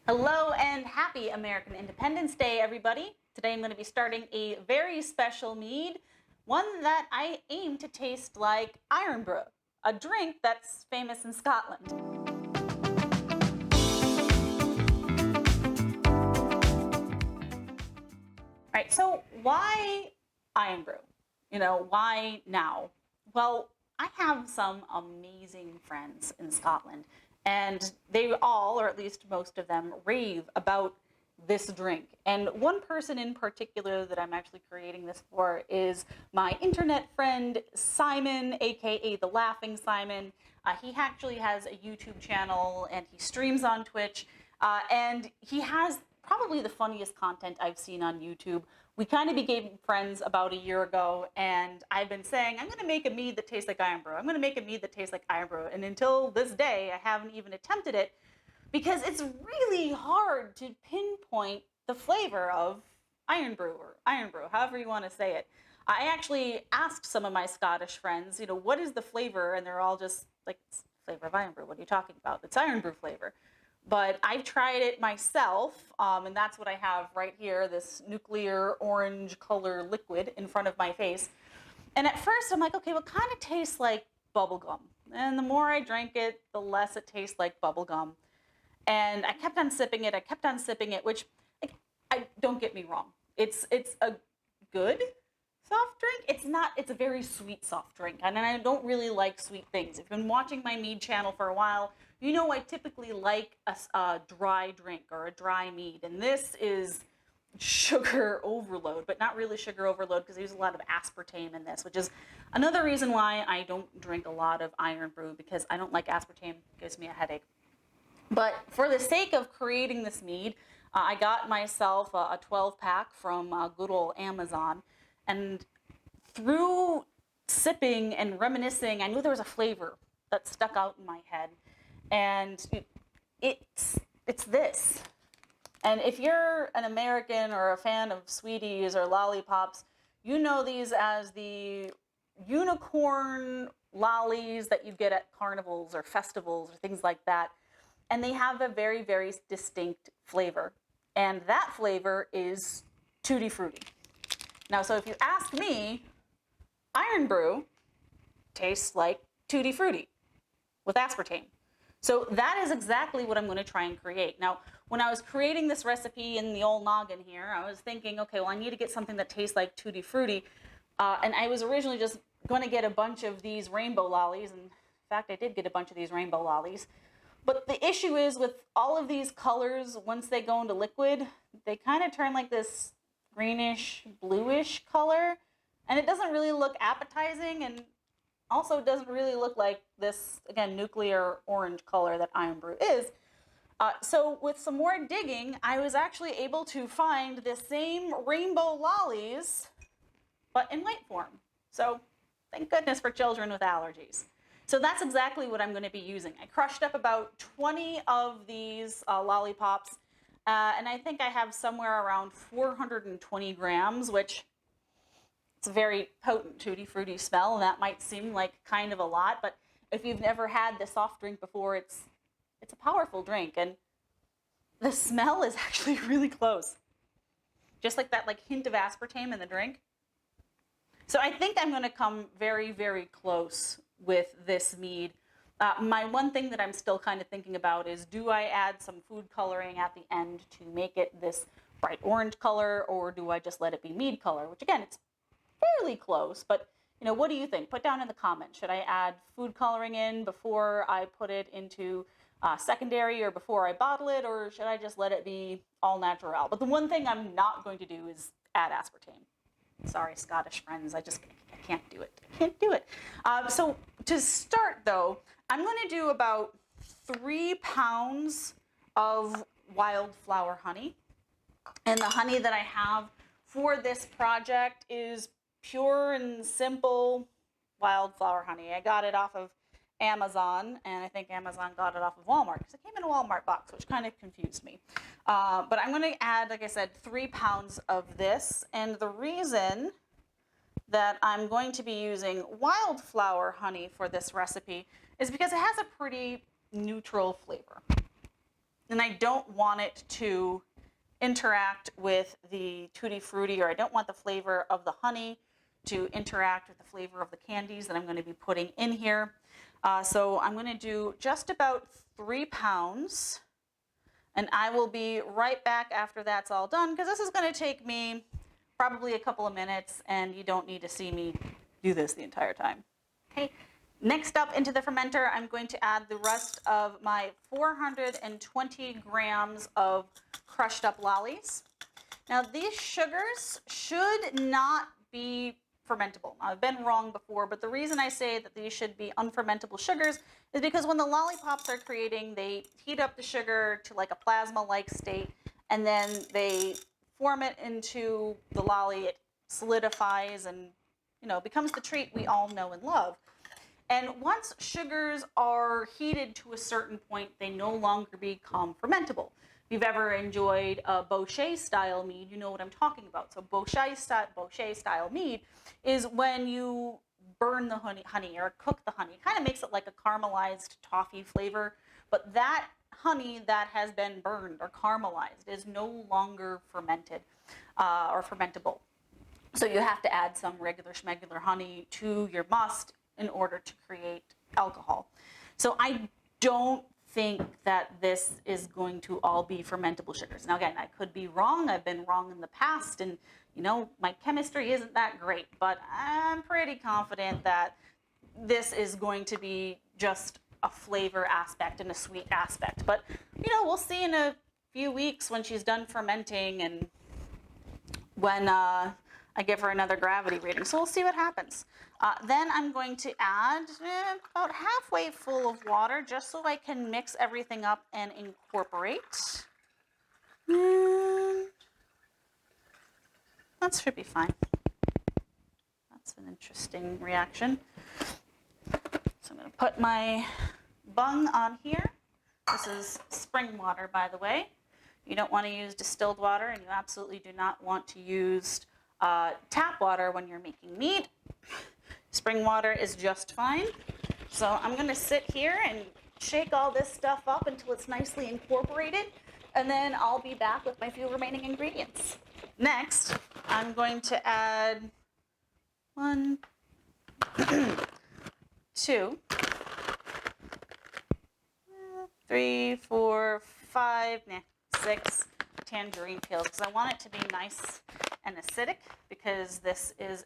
Hello and happy American Independence Day, everybody. Today I'm going to be starting a very special mead, one that I aim to taste like Irn-Bru, a drink that's famous in Scotland. All right, so why Irn-Bru? Why now? Well, I have some amazing friends in Scotland, and they all, or at least most of them, rave about this drink. And one person in particular that I'm actually creating this for is my internet friend, Simon, aka The Laughing Simon. He actually has a YouTube channel and he streams on Twitch, and he has probably the funniest content I've seen on YouTube. We kind of became friends about a year ago, and I've been saying, I'm going to make a mead that tastes like Irn-Bru. I'm going to make a mead that tastes like Irn-Bru. And until this day, I haven't even attempted it because it's really hard to pinpoint the flavor of Irn-Bru or Irn-Bru, however you want to say it. I actually asked some of my Scottish friends, what is the flavor? And they're all just like, it's flavor of Irn-Bru. What are you talking about? It's Irn-Bru flavor. But I've tried it myself, and that's what I have right here, this nuclear orange color liquid in front of my face. And at first I'm like, okay, well, it kind of tastes like bubblegum. And the more I drank it, the less it tastes like bubblegum. And I kept on sipping it, which, don't get me wrong. It's a good soft drink. It's a very sweet soft drink. And I don't really like sweet things. If you've been watching my mead channel for a while, I typically like a dry drink or a dry mead. And this is sugar overload, but not really sugar overload because there's a lot of aspartame in this, which is another reason why I don't drink a lot of Irn-Bru, because I don't like aspartame. It gives me a headache. But for the sake of creating this mead, I got myself a 12-pack from good old Amazon. And through sipping and reminiscing, I knew there was a flavor that stuck out in my head. And it's this. And if you're an American or a fan of sweeties or lollipops, you know these as the unicorn lollies that you get at carnivals or festivals or things like that. And they have a very, very distinct flavor. And that flavor is tutti frutti. Now, so if you ask me, Irn-Bru tastes like tutti frutti with aspartame. So that is exactly what I'm going to try and create. Now, when I was creating this recipe in the old noggin here, I was thinking, okay, well, I need to get something that tastes like tutti frutti. And I was originally just going to get a bunch of these rainbow lollies. And in fact, I did get a bunch of these rainbow lollies. But the issue is with all of these colors, once they go into liquid, they kind of turn like this greenish, bluish color. And it doesn't really look appetizing, and also doesn't really look like this, again, nuclear orange color that Irn-Bru is. So with some more digging, I was actually able to find the same rainbow lollies, but in white form. So thank goodness for children with allergies. So that's exactly what I'm going to be using. I crushed up about 20 of these lollipops, and I think I have somewhere around 420 grams, which it's a very potent tutti frutti smell, and that might seem like kind of a lot, but if you've never had this soft drink before, it's a powerful drink, and the smell is actually really close. Just like that hint of aspartame in the drink. So I think I'm going to come very, very close with this mead. My one thing that I'm still kind of thinking about is, do I add some food coloring at the end to make it this bright orange color, or do I just let it be mead color? Which, again, it's fairly close, but what do you think? Put down in the comments. Should I add food coloring in before I put it into secondary or before I bottle it, or should I just let it be all natural? But the one thing I'm not going to do is add aspartame. Sorry, Scottish friends, I can't do it. I can't do it. So to start, though, I'm going to do about 3 pounds of wildflower honey. And the honey that I have for this project is pure and simple wildflower honey. I got it off of Amazon, and I think Amazon got it off of Walmart because it came in a Walmart box, which kind of confused me. But I'm going to add, like I said, 3 pounds of this. And the reason that I'm going to be using wildflower honey for this recipe is because it has a pretty neutral flavor. and I don't want it to interact with the tutti frutti, or I don't want the flavor of the honey to interact with the flavor of the candies that I'm going to be putting in here. So I'm going to do just about 3 pounds, and I will be right back after that's all done, because this is going to take me probably a couple of minutes, and you don't need to see me do this the entire time. Okay. Next up into the fermenter, I'm going to add the rest of my 420 grams of crushed up lollies. Now, these sugars should not be fermentable. I've been wrong before, but the reason I say that these should be unfermentable sugars is because when the lollipops are creating, they heat up the sugar to like a plasma-like state, and then they form it into the lolly. It solidifies and, becomes the treat we all know and love. And once sugars are heated to a certain point, they no longer become fermentable. If you've ever enjoyed a Bochet style mead, you know what I'm talking about. So Bochet style mead is when you burn the honey or cook the honey. It kind of makes it like a caramelized toffee flavor, but that honey that has been burned or caramelized is no longer fermented or fermentable. So you have to add some regular schmegular honey to your must in order to create alcohol. So I don't think that this is going to all be fermentable sugars. Now again, I could be wrong. I've been wrong in the past, and my chemistry isn't that great, but I'm pretty confident that this is going to be just a flavor aspect and a sweet aspect. But we'll see in a few weeks when she's done fermenting and when I give her another gravity reading. So we'll see what happens. Then I'm going to add about halfway full of water just so I can mix everything up and incorporate. And that should be fine. That's an interesting reaction. So I'm going to put my bung on here. This is spring water, by the way. You don't want to use distilled water, and you absolutely do not want to use tap water when you're making mead. Spring water is just fine. So I'm going to sit here and shake all this stuff up until it's nicely incorporated, and then I'll be back with my few remaining ingredients. Next, I'm going to add 1, 2, 3, 4, 5, 6 tangerine peels, because I want it to be nice and acidic, because this is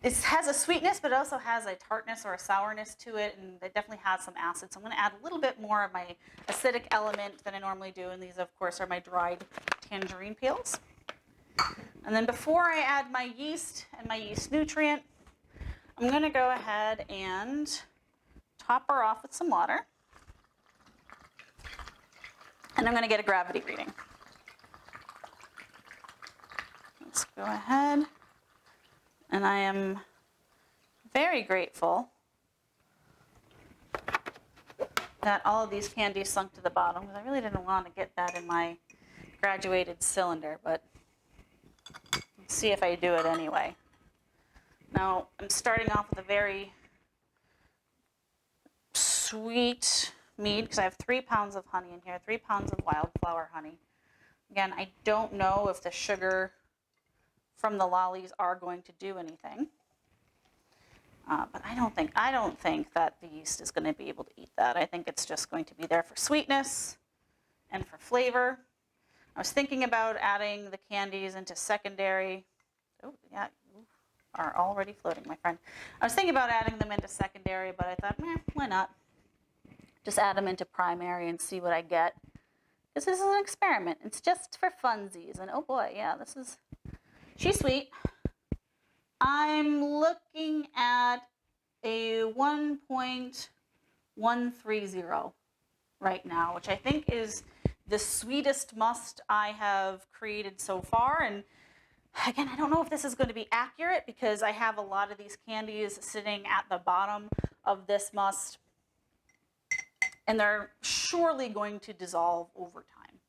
it has a sweetness, but it also has a tartness or a sourness to it, and it definitely has some acid. So I'm going to add a little bit more of my acidic element than I normally do, and these, of course, are my dried tangerine peels. And then before I add my yeast and my yeast nutrient, I'm going to go ahead and top her off with some water. And I'm going to get a gravity reading. Let's go ahead. And I am very grateful that all of these candies sunk to the bottom, because I really didn't want to get that in my graduated cylinder, but let's see if I do it anyway. Now, I'm starting off with a very sweet mead, because I have 3 pounds of honey in here, 3 pounds of wildflower honey. Again, I don't know if the sugar from the lollies are going to do anything, but I don't think that the yeast is going to be able to eat that. I think it's just going to be there for sweetness and for flavor. I was thinking about adding the candies into secondary. Oh, yeah, are already floating, my friend. I was thinking about adding them into secondary, but I thought, why not? Just add them into primary and see what I get. This is an experiment. It's just for funsies. And oh boy, yeah, she's sweet. I'm looking at a 1.130 right now, which I think is the sweetest must I have created so far. And again, I don't know if this is going to be accurate, because I have a lot of these candies sitting at the bottom of this must, and they're surely going to dissolve over time.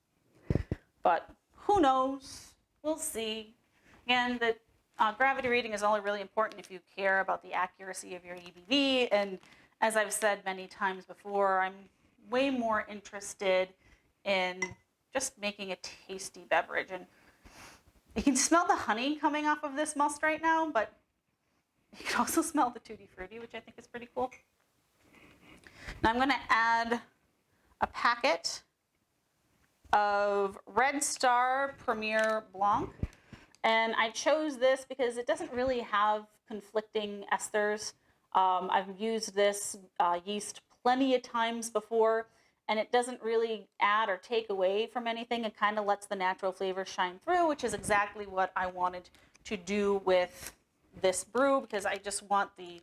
But who knows? We'll see. And the gravity reading is only really important if you care about the accuracy of your EBV. And as I've said many times before, I'm way more interested in just making a tasty beverage. And you can smell the honey coming off of this must right now, but you can also smell the tutti frutti, which I think is pretty cool. Now I'm going to add a packet of RedStar Premier Blanc. And I chose this because it doesn't really have conflicting esters. I've used this yeast plenty of times before, and it doesn't really add or take away from anything. It kind of lets the natural flavor shine through, which is exactly what I wanted to do with this brew, because I just want the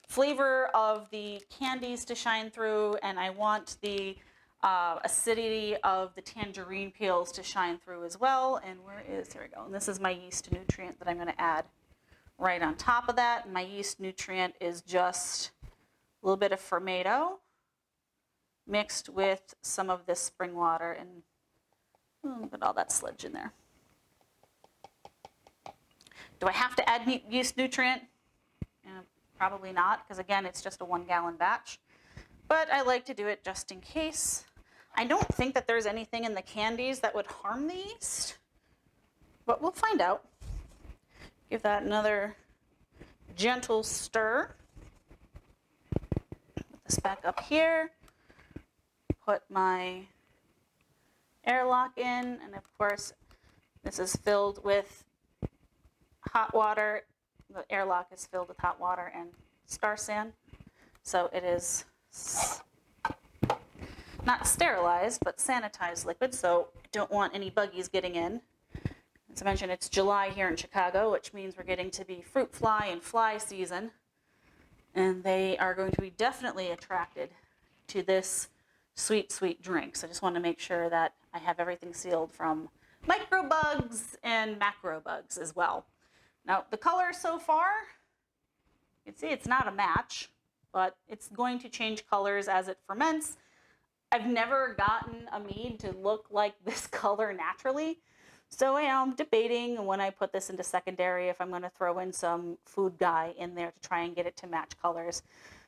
flavor of the candies to shine through, and I want the acidity of the tangerine peels to shine through as well. And here we go. And this is my yeast nutrient that I'm going to add right on top of that. And my yeast nutrient is just a little bit of fermento mixed with some of this spring water, and put all that sludge in there. Do I have to add yeast nutrient? Probably not, because again, it's just a 1 gallon batch. But I like to do it just in case. I don't think that there's anything in the candies that would harm the yeast, but we'll find out. Give that another gentle stir. Put this back up here. Put my airlock in, and of course, this is filled with hot water. The airlock is filled with hot water and star sand, so it is not sterilized, but sanitized liquid, so I don't want any buggies getting in. As I mentioned, it's July here in Chicago, which means we're getting to be fruit fly and fly season, and they are going to be definitely attracted to this sweet, sweet drink. So I just want to make sure that I have everything sealed from micro bugs and macro bugs as well. Now, the color so far, you can see it's not a match, but it's going to change colors as it ferments. I've never gotten a mead to look like this color naturally. So I'm debating when I put this into secondary if I'm going to throw in some food dye in there to try and get it to match colors.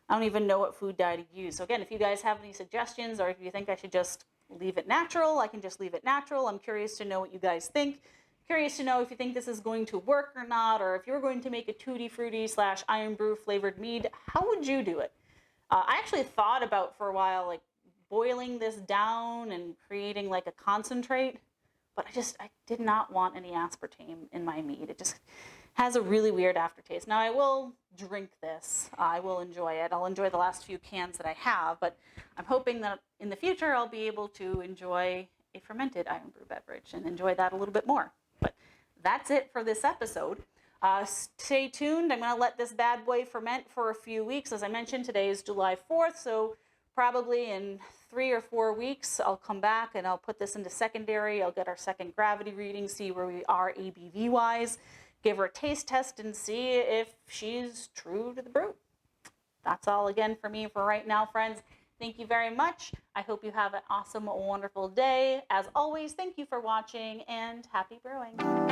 I don't even know what food dye to use. So again, if you guys have any suggestions, or if you think I should just leave it natural, I can just leave it natural. I'm curious to know what you guys think. Curious to know if you think this is going to work or not, or if you're going to make a tutti frutti / Irn-Bru flavored mead, how would you do it? I actually thought about for a while like boiling this down and creating like a concentrate, but I did not want any aspartame in my mead. It just has a really weird aftertaste. Now I will drink this. I will enjoy it. I'll enjoy the last few cans that I have, but I'm hoping that in the future I'll be able to enjoy a fermented Irn-Bru beverage and enjoy that a little bit more. But that's it for this episode. Stay tuned. I'm going to let this bad boy ferment for a few weeks. As I mentioned, today is July 4th, so probably in 3 or 4 weeks, I'll come back and I'll put this into secondary. I'll get our second gravity reading, see where we are ABV-wise, give her a taste test, and see if she's true to the brew. That's all again for me for right now, friends. Thank you very much. I hope you have an awesome, wonderful day. As always, thank you for watching, and happy brewing.